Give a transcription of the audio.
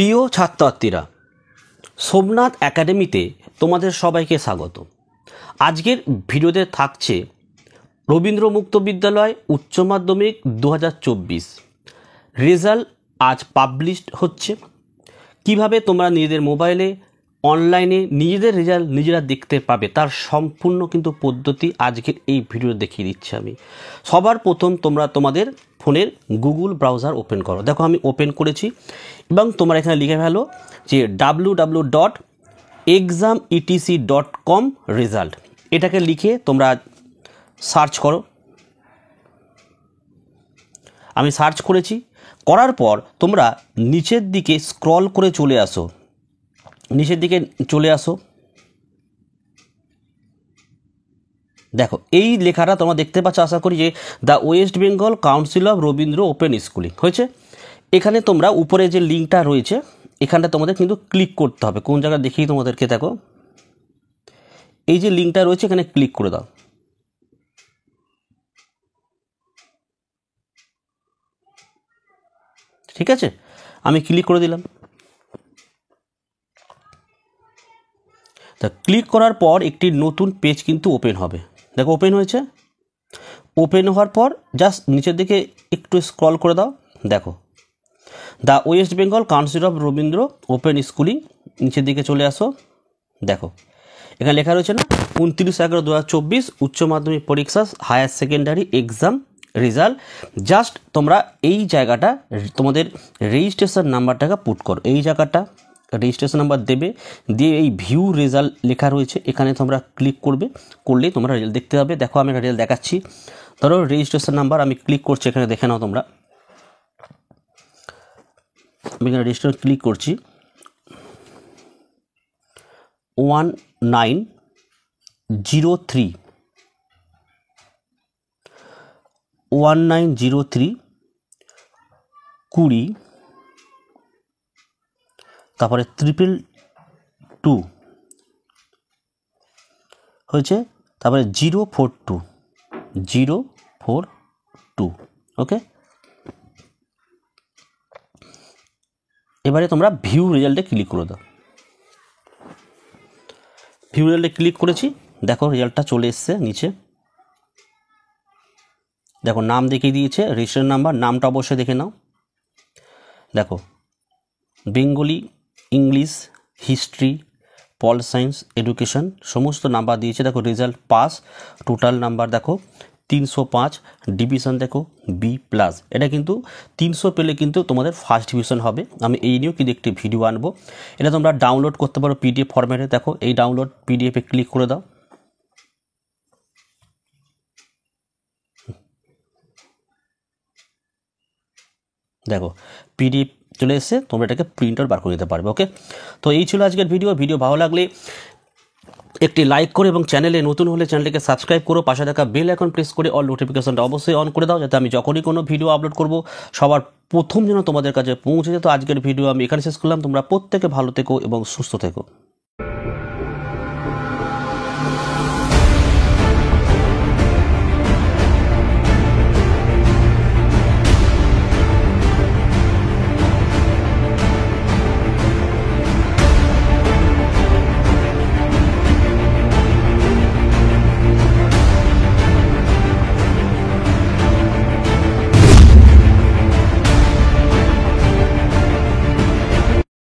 প্রিয় ছাত্রছাত্রীরা, সোমনাথ একাডেমিতে তোমাদের সবাইকে স্বাগত। আজকের ভিডিওতে থাকছে রবীন্দ্র মুক্ত বিদ্যালয় উচ্চ মাধ্যমিক 2024 রেজাল্ট আজ পাবলিশড হচ্ছে। কিভাবে তোমরা নিজেদের মোবাইলে অনলাইনে নিজেদের রেজাল্ট নিজেরা দেখতে পাবে তার সম্পূর্ণ কিন্তু পদ্ধতি আজকের এই ভিডিও দেখিয়ে দিচ্ছি আমি। সবার প্রথম তোমরা তোমাদের ফোনের গুগল ব্রাউজার ওপেন করো। দেখো আমি ওপেন করেছি এবং তোমরা এখানে লিখে ফেলো যে www.exametc.com রেজাল্ট। এটাকে লিখে তোমরা সার্চ করো। আমি সার্চ করেছি, করার পর তোমরা নিচের দিকে স্ক্রল করে চলে আসো। নিচের দিকে চলে আসো, দেখো এই লেখাটা তোমরা দেখতে পাচ্ছ, আশা করি, যে the West Bengal council of Rabindra open schooling হয়েছে। এখানে তোমরা উপরে যে লিঙ্কটা রয়েছে এখানটা তোমাদের কিন্তু ক্লিক করতে হবে। কোন জায়গায় দেখি তোমাদেরকে, দেখো এই যে লিঙ্কটা রয়েছে এখানে ক্লিক করে দাও। ঠিক আছে, আমি ক্লিক করে দিলাম। তা ক্লিক করার পর একটি নতুন পেজ কিন্তু ওপেন হবে। দেখো ওপেন হয়েছে। ওপেন হওয়ার পর জাস্ট নিচের দিকে একটু স্ক্রল করে দাও। দেখো the West Bengal council of Rabindra open schooling, নিচের দিকে চলে আসো। দেখো এখানে লেখা রয়েছে না 29/11/2024 উচ্চ মাধ্যমিক পরীক্ষা higher secondary exam result. Just তোমরা এই জায়গাটা তোমাদের রেজিস্ট্রেশন নাম্বারটাকে পুট করো। এই জায়গাটা রেজিস্ট্রেশন নাম্বার দেবে, দিয়ে এই ভিউ রেজাল্ট লেখা রয়েছে এখানে তোমরা ক্লিক করবে। করলেই তোমরা রেজাল্ট দেখতে পাবে। দেখো আমি একটা রেজাল্ট দেখাচ্ছি। ধরো রেজিস্ট্রেশন নাম্বার আমি ক্লিক করছি, এখানে দেখে নাও তোমরা। আমি এখানে রেজিস্ট্রেশন ক্লিক করছি। 1903 20, তারপরে 222 হয়েছে, তারপরে 042 ওকে। এবারে তোমরা ভিউ রেজাল্টে ক্লিক করে দাও। ভিউ রেজাল্টে ক্লিক করেছি, দেখো রেজাল্টটা চলে এসছে নিচে। দেখো নাম দেখিয়ে দিয়েছে, রেজিস্ট্রেশন নাম্বার, নামটা অবশ্যই দেখে নাও। দেখো Bengali, English, history, pol science, education সমস্ত নাম্বার দিয়েছে। দেখো রেজাল্ট পাস, টোটাল নাম্বার দেখো 305, ডিভিশন দেখো B+। এটা কিন্তু 300 পেলে কিন্তু তোমাদের ফার্স্ট ডিভিশন হবে। আমি এই নিয়েও কিন্তু একটি ভিডিও আনবো। এটা তোমরা ডাউনলোড করতে পারো PDF ফরম্যাটে। দেখো এই ডাউনলোড PDF-এ ক্লিক করে দাও। দেখো PDF চলে এসছে, তোমরা এটাকে প্রিন্ট আউট বার করে নিতে পারবে। ওকে, তো এই ছিল আজকের ভিডিও ভালো লাগলে একটি লাইক করো এবং চ্যানেলে নতুন হলে চ্যানেলটিকে সাবস্ক্রাইব করো। পাশে থাকা বেল আইকন প্রেস করে অল নোটিফিকেশনটা অবশ্যই অন করে দাও, যাতে আমি যখনই কোনো ভিডিও আপলোড করব সবার প্রথম যেন তোমাদের কাছে পৌঁছে যেত। আজকের ভিডিও আমি এখানে শেষ করলাম। তোমরা প্রত্যেকে ভালো থেকো এবং সুস্থ থেকো।